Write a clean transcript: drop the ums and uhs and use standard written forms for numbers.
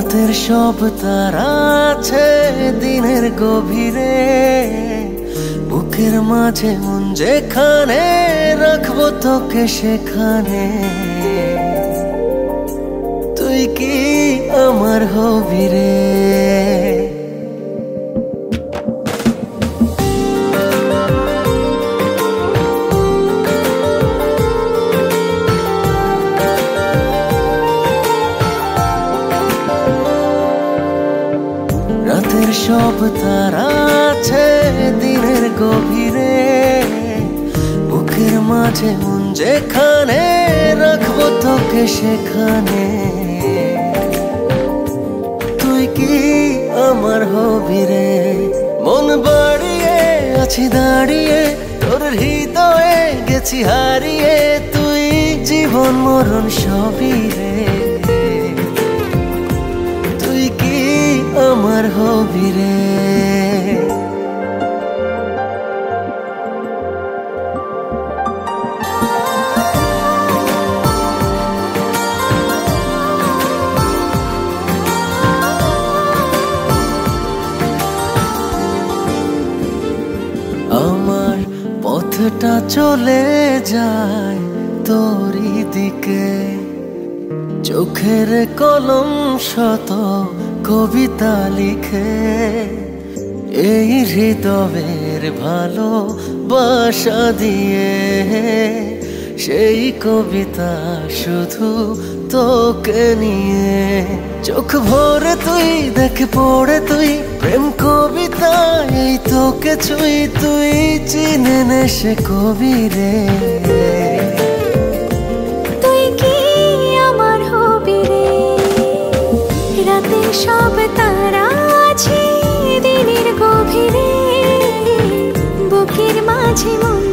রাতের সব তারা আছে দিনের গভীরে, বুকের মাঝে মন যেখানে রাখবো তোকে সেখানে। তুই কি আমার হবি রে? রাতের সব তারা আছে দিনের গভীরে, বুকের মাঝে মন যেখানে রাখবো তোকে সেখানে। তুই কি আমার হবি রে? মন বাড়িয়ে আছি দাঁড়িয়ে তোর হৃদয়ে গেছি হারিয়ে, তুই জীবন মরণ সবই রে। তুই কি আমার হবি রে? আমার পথটা চলে যায় তোরই দিকে, চোখের কলম শত কবিতা লিখে। এই হৃদয়ের ভালোবাসা দিয়ে সেই কবিতা শুধু তোকে নিয়ে। চোখ ভরে তুই দেখ পড়ে তুই প্রেম কবিতা, এই তোকে ছুঁই তুই চিনে নে সে কবি রে। তুই কি আমার হবি রে? রাতে সব তারা আছে দিনের গভীরে, বুকের মাঝে মন